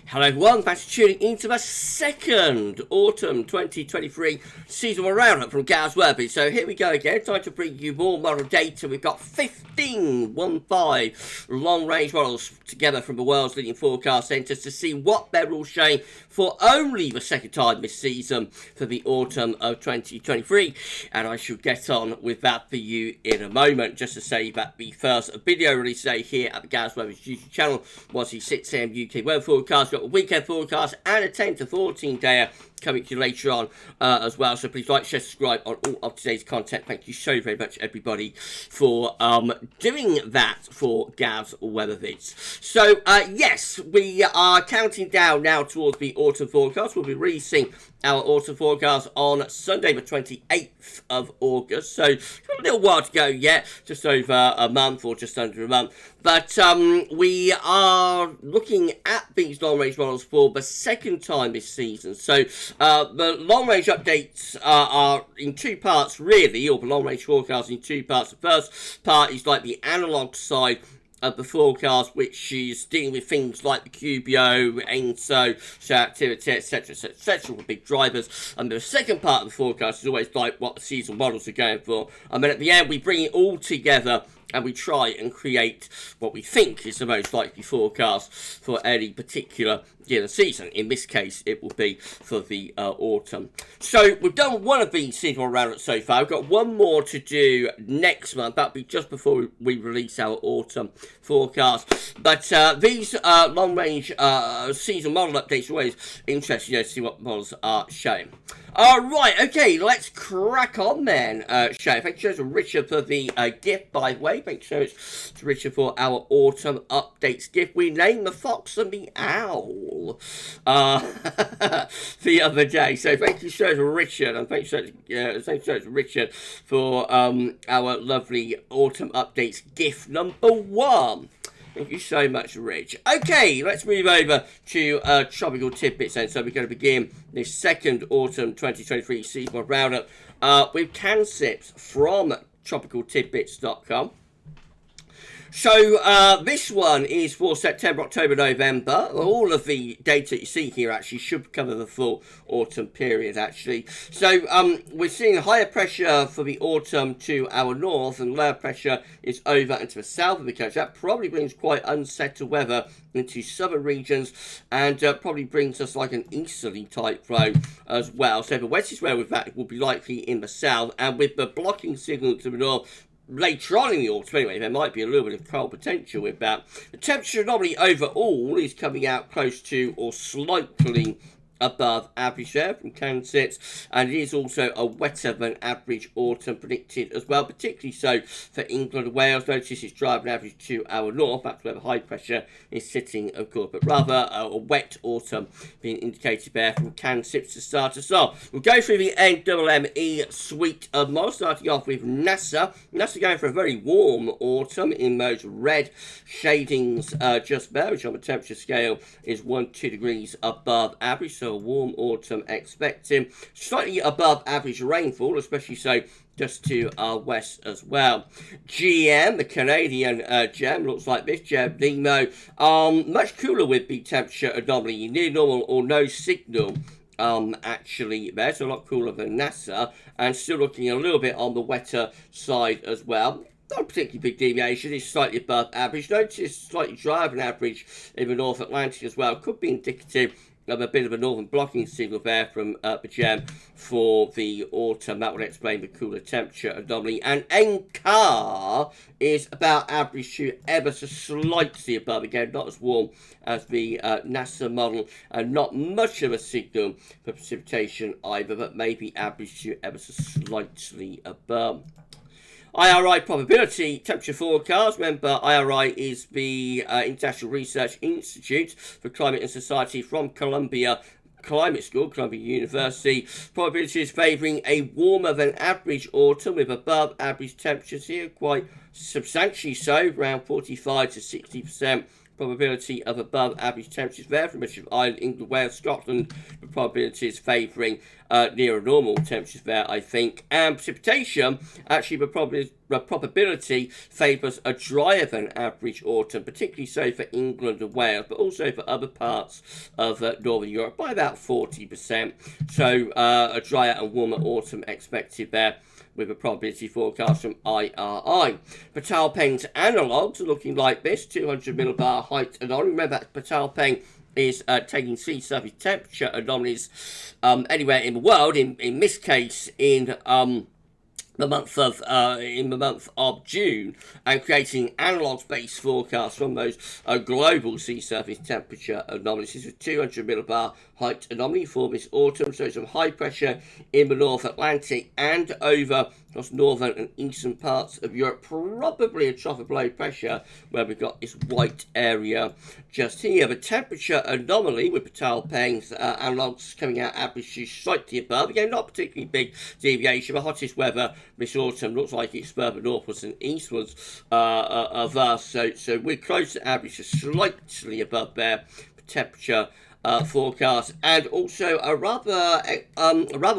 Hello everyone, thanks for tuning into the second Autumn 2023 seasonal roundup from GavsWeatherVids. So here we go again, time to bring you more model data. We've got 15 long-range models together from the world's leading forecast centres to see what they're all showing for only the second time this season for the autumn of 2023. And I shall get on with that for you in a moment. Just to say that the first video release today here at the GavsWeatherVids YouTube channel was the 6 AM UK weather forecast. Got a weekend forecast and a 10 to 14 day coming to you later on as well. So please like, share, subscribe on all of today's content. Thank you so very much, everybody, for doing that for GavsWeatherVids. So yes, we are counting down now towards the autumn forecast. We'll be releasing our autumn forecast on Sunday, the 28th of August. So got a little while to go yet, just over a month or just under a month. But we are looking at these long-range models for the second time this season. So the long-range updates are in two parts, really, or the long-range forecast in two parts. The first part is like the analog side of the forecast, which is dealing with things like the QBO, ENSO, show activity, etc., etc., with big drivers. And the second part of the forecast is always like what the seasonal models are going for. And then at the end, we bring it all together and we try and create what we think is the most likely forecast for any particular given season. In this case, it will be for the autumn. So we've done one of these seasonal roundups so far. We've got one more to do next month. That'll be just before we release our autumn forecast. But these long-range season model updates are always interesting, to see what models are showing. Right, okay, let's crack on then, Shay. Thank you so much to Richard for the gift, by the way. Thank you so much to Richard for our autumn updates gift. We named the fox and the owl the other day. So thank you so much to Richard, and thank you so much to Richard for our lovely autumn updates gift number one. Thank you so much, Rich. Okay, let's move over to Tropical Tidbits then. So we're going to begin this second autumn 2023 seasonal roundup with CanSips from tropicaltidbits.com. So this one is for September, October, November. All of the data you see here actually should cover the full autumn period, actually. So we're seeing higher pressure for the autumn to our north, and lower pressure is over into the south of the country. That probably brings quite unsettled weather into southern regions, and probably brings us like an easterly type flow as well. So the wettest weather with that will be likely in the south, and with the blocking signal to the north later on in the autumn anyway, there might be a little bit of cold potential with that. The temperature normally overall is coming out close to or slightly above average there from CanSips, and it is also a wetter than average autumn predicted as well, particularly so for England and Wales. Notice it's driving average to our north. That's where the high pressure is sitting, of course, but rather a wet autumn being indicated there from CanSips to start us off. We'll go through the NMME suite of models, starting off with NASA. NASA going for a very warm autumn in those red shadings just there, which on the temperature scale is 1-2 degrees above average. So a warm autumn expecting, slightly above average rainfall, especially so just to our west as well. GM, the Canadian gem, looks like this, Gem Nemo, much cooler with the temperature anomaly, near normal or no signal actually there, so a lot cooler than NASA, and still looking a little bit on the wetter side as well. Not a particularly big deviation, it's slightly above average. Notice slightly drier than average in the North Atlantic as well. Could be indicative of a bit of a northern blocking signal there from the gem for the autumn. That would explain the cooler temperature anomaly. And NCAR is about average to ever so slightly above. Again, not as warm as the NASA model, and not much of a signal for precipitation either, but maybe average to ever so slightly above. IRI probability temperature forecast. Remember, IRI is the International Research Institute for Climate and Society from Columbia Climate School, Columbia University. Probability is favouring a warmer than average autumn with above average temperatures here, quite substantially so, around 45 to 60% probability of above average temperatures there from much of Ireland, England, Wales, Scotland. The probability is favouring nearer normal temperatures there, I think. And precipitation, actually, the probability favours a drier than average autumn, particularly so for England and Wales, but also for other parts of Northern Europe by about 40%. So a drier and warmer autumn expected there, with a probability forecast from IRI. Patalpeng's analogues are looking like this: 200 millibar height anomaly. Remember, Patalpeng is taking sea surface temperature anomalies anywhere in the world. In this case, in the month of June, and creating analogue-based forecasts from those global sea surface temperature anomalies. This is a 200 millibar height anomaly for this autumn, so some high pressure in the North Atlantic and over across northern and eastern parts of Europe, probably a trough of low pressure where we've got this white area just here. The temperature anomaly with Patalpeng's analogues coming out average to slightly above, again not particularly big deviation. The hottest weather this autumn looks like it's further northwards and eastwards of us, so we're close to average to slightly above there temperature forecast, and also a rather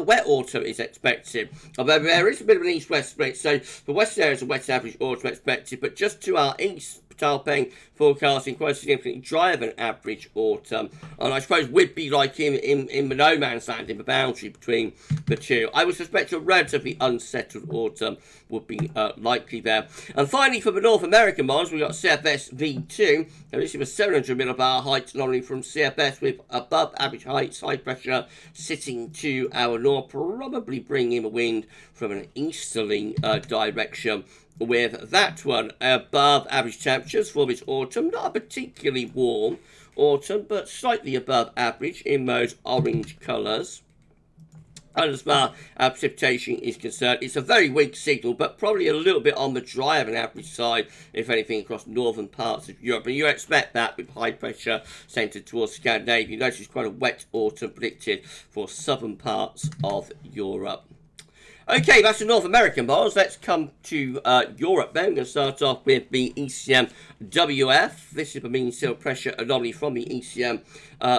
wet autumn is expected. Although there is a bit of an east-west split, so the western areas of west average autumn expected, but just to our east, Patalpeng forecasting quite significantly drier than average autumn, and I suppose we'd be like in the no man's land, in the boundary between the two. I would suspect a relatively unsettled autumn would be likely there. And finally, for the North American models, we've got CFS V2. Now, this is a 700 millibar height anomaly from CFS with above average heights, high pressure sitting to our north, probably bringing a wind from an easterly direction. With that one above average temperatures for this autumn, not a particularly warm autumn, but slightly above average in those orange colours. And as far as precipitation is concerned, it's a very weak signal, but probably a little bit on the drier than average side, if anything, across northern parts of Europe. And you expect that with high pressure centred towards Scandinavia. You notice quite a wet autumn predicted for southern parts of Europe. Okay, that's the North American models. Let's come to Europe then. We're going to start off with the ECM-WF. This is the mean sea pressure anomaly from the ECM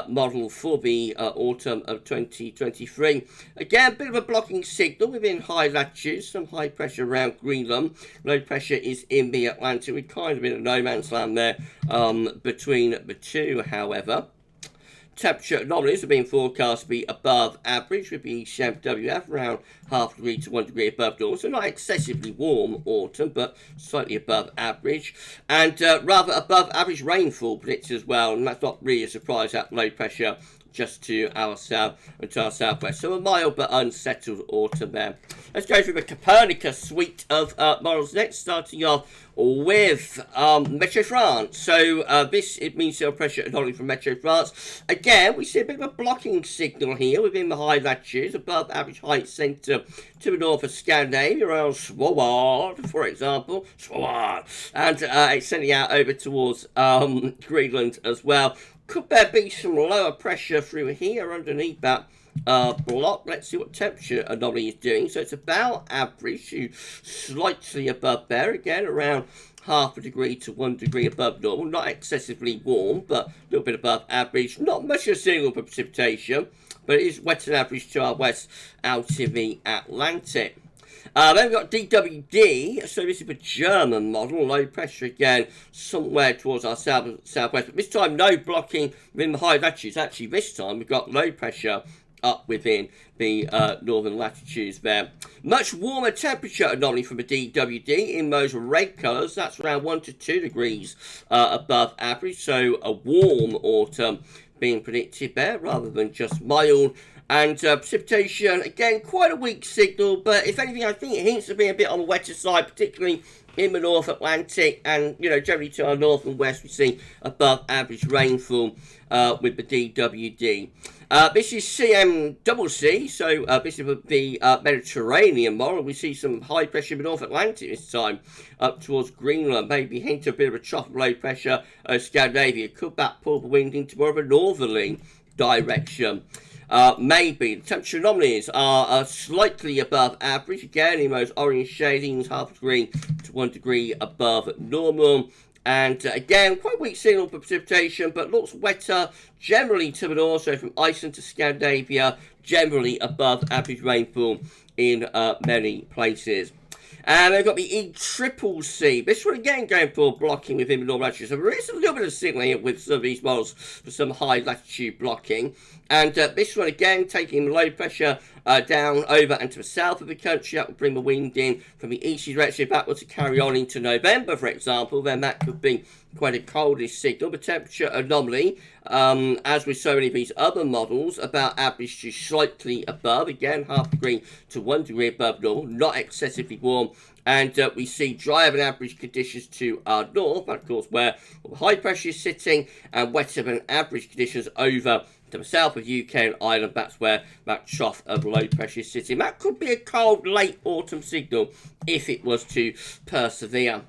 model for the autumn of 2023. Again, a bit of a blocking signal within high latitudes, some high pressure around Greenland. Low pressure is in the Atlantic. We're kind of in a no man's land there between the two, however. Temperature anomalies are being forecast to be above average, with the ECM-WF around half degree to 1 degree above normal. So not excessively warm autumn, but slightly above average. And rather above average rainfall predicted as well. And that's not really a surprise at low pressure just to our south and to our southwest. So a mild but unsettled autumn there. Let's go through the Copernicus suite of models next, starting off with Meteo France. So this mean sea pressure anomaly from Meteo France. Again, we see a bit of a blocking signal here within the high latitudes, above average height centre to the north of Scandinavia, around Svalbard, for example. Svalbard. And extending out over towards Greenland as well. Could there be some lower pressure through here underneath that block? Let's see what temperature anomaly is doing. So it's about average to slightly above there. Again, around half a degree to 1 degree above normal. Not excessively warm, but a little bit above average. Not much of a signal for precipitation, but it is wetter than average to our west out in the Atlantic. Then we've got DWD, so this is a German model, low pressure again, somewhere towards our southwest, but this time no blocking within the high latitudes. Actually, this time we've got low pressure up within the northern latitudes there. Much warmer temperature anomaly from a DWD in those red colours. That's around 1 to 2 degrees above average, so a warm autumn being predicted there rather than just mild. And precipitation, again, quite a weak signal, but if anything, I think it hints to being a bit on the wetter side, particularly in the North Atlantic, and, you know, generally to our north and west, we see above average rainfall with the DWD. This is CMCC, so this is the Mediterranean model. We see some high pressure in the North Atlantic this time, up towards Greenland, maybe hint of a bit of a trough of low pressure Scandinavia. Could that pull the wind into more of a northerly direction? Maybe. The temperature anomalies are slightly above average. Again, in those orange shadings, half a degree to 1 degree above normal. And again, quite weak signal for precipitation, but looks wetter generally to the north, so from Iceland to Scandinavia, generally above average rainfall in many places. And they've got the ECCC. This one again going for blocking within the northern latitude. So there is a little bit of signal here with some of these models for some high latitude blocking. And this one again taking low pressure down over and to the south of the country. That will bring the wind in from the easterly direction. If that were to carry on into November, for example, then that could be quite a coldish signal. The temperature anomaly, as with so many of these other models, about average to slightly above. Again, 0.5 degree to 1 degree above normal, not excessively warm. And we see drier than average conditions to our north, of course, where high pressure is sitting, and wetter than average conditions over to the south of UK and Ireland. That's where that trough of low pressure is sitting. That could be a cold late autumn signal if it was to persevere.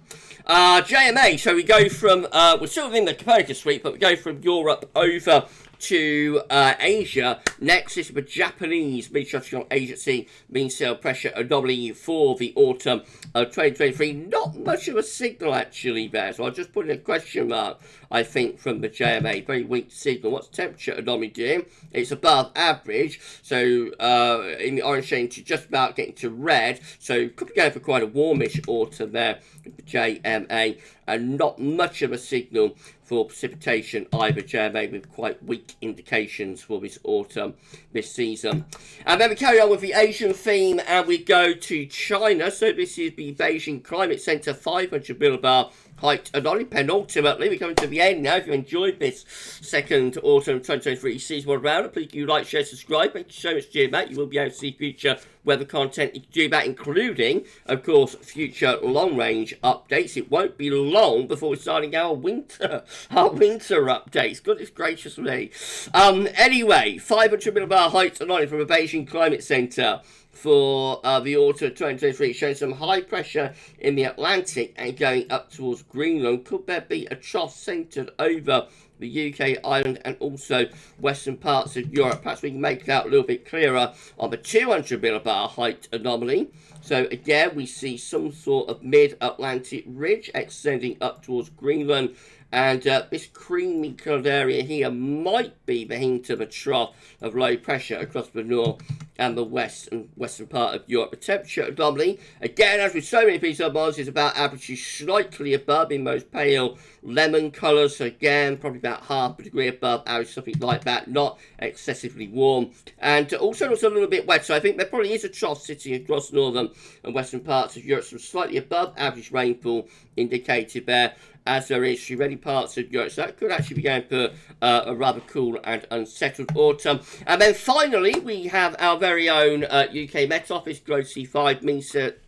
JMA, so we go from, we're still within the Copernicus suite, but we go from Europe over to Asia. Next is the Japanese Meteorological Agency mean sea pressure anomaly for the autumn of 2023. Not much of a signal actually there, so I'll just put in a question mark, I think, from the JMA. Very weak signal. What's temperature anomaly doing? It's above average, so in the orange shade to just about getting to red, so could be going for quite a warmish autumn there with the JMA, and not much of a signal for precipitation either. JMA with quite weak indications for this autumn, this season. And then we carry on with the Asian theme, and we go to China. So this is the Beijing Climate Center 500 millibar height anomaly. Penultimately, we're coming to the end now. If you enjoyed this second autumn 2023 season one round, please do like, share, subscribe. Thank you so much for doing that. You will be able to see future weather content. You can do that, including, of course, future long-range updates. It won't be long before we're starting our winter updates. Goodness gracious me. Anyway, 500 millibar height anomaly from the Beijing Climate Center for the autumn 2023, showing some high pressure in the Atlantic and going up towards Greenland. Could there be a trough centred over the UK, Ireland, and also western parts of Europe? Perhaps we can make that a little bit clearer on the 200 millibar height anomaly. So again, we see some sort of mid-Atlantic ridge extending up towards Greenland. And this creamy coloured area here might be the hint of a trough of low pressure across the north and the western part of Europe. The temperature anomaly, again, as with so many of these models, is about averaging slightly above in those pale lemon colours. So again, probably about 0.5 degree above average, something like that. Not excessively warm. And also looks a little bit wet. So I think there probably is a trough sitting across northern and western parts of Europe. Some slightly above average rainfall indicated there, as there is through many parts of Europe. So that could actually be going for a rather cool and unsettled autumn. And then finally, we have our very own UK Met Office Growth C5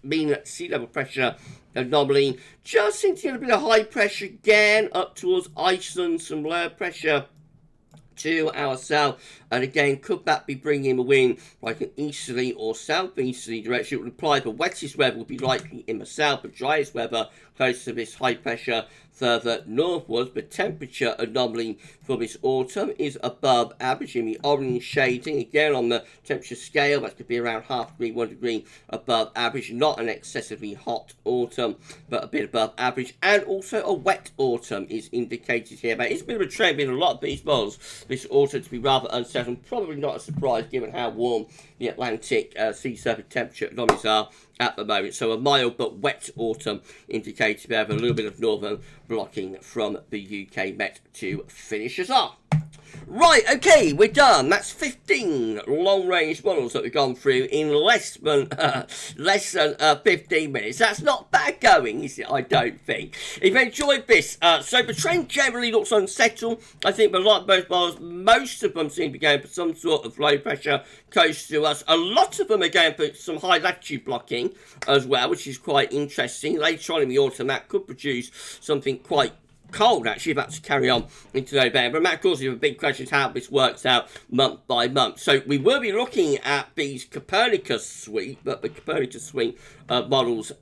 mean sea level pressure anomaly. Just seems to get a bit of high pressure again up towards Iceland, some low pressure to our south, and again, could that be bringing the wind like an easterly or southeasterly direction? It would imply the wettest weather would be likely in the south, but driest weather close to this high pressure further northwards. But temperature anomaly for this autumn is above average in the orange shading. Again, on the temperature scale, that could be around 0.5 degree, 1 degree above average. Not an excessively hot autumn, but a bit above average. And also a wet autumn is indicated here. But it's a bit of a trend in a lot of these models this autumn to be rather unsettled. Probably not a surprise given how warm the Atlantic sea surface temperature anomalies are at the moment. So a mild but wet autumn indicated we have a little bit of northern blocking from the UK Met to finish us off. Right, okay, we're done. That's 15 long-range models that we've gone through in less than 15 minutes. That's not bad going, is it? I don't think. If you enjoyed this, so the trend generally looks unsettled. I think like both models, most of them seem to be going for some sort of low pressure close to us. A lot of them are going for some high latitude blocking as well, which is quite interesting. Later on in the autumn, that could produce something quite cold, actually, about to carry on into November. And that, of course, is a big question, is how this works out month by month. So we will be looking at these Copernicus suite, but the Copernicus suite models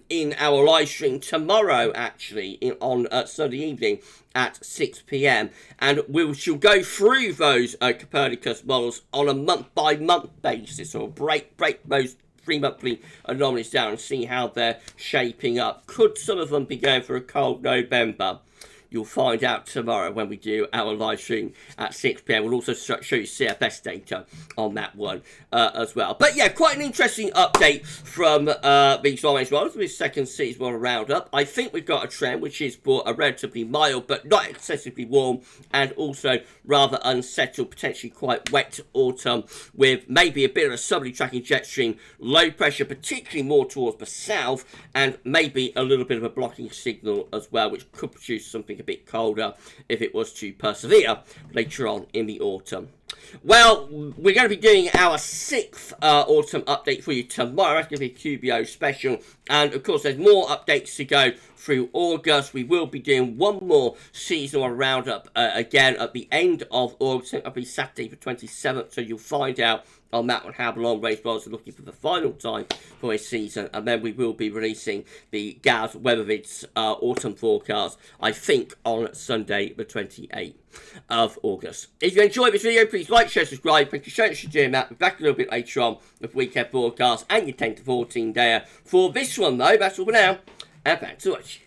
in our live stream tomorrow, actually, on Sunday evening at 6 p.m. And we shall go through those Copernicus models on a month by month basis, or break those 3-monthly anomalies down and see how they're shaping up. Could some of them be going for a cold November? You'll find out tomorrow when we do our live stream at 6 p.m. We'll also show you CFS data on that one as well. But yeah, quite an interesting update from these orange ones with second seasonal roundup. I think we've got a trend which is for a relatively mild but not excessively warm and also rather unsettled, potentially quite wet autumn with maybe a bit of a southerly tracking jet stream, low pressure, particularly more towards the south, and maybe a little bit of a blocking signal as well, which could produce something a bit colder if it was to persevere later on in the autumn. Well, we're going to be doing our 6th autumn update for you tomorrow. That's going to be a QBO special. And, of course, there's more updates to go through August. We will be doing one more seasonal roundup again at the end of August. It'll be Saturday the 27th, so you'll find out on that one how the long-range models are looking for the final time for a season. And then we will be releasing the GavsWeatherVids autumn forecast, I think, on Sunday the 28th of August. If you enjoyed this video, please like, share, subscribe. Thank you so much for doing that. We'll be back a little bit later on with weekend forecast and your 10 to 14 day. For this one, though, that's all for now. And thanks so much.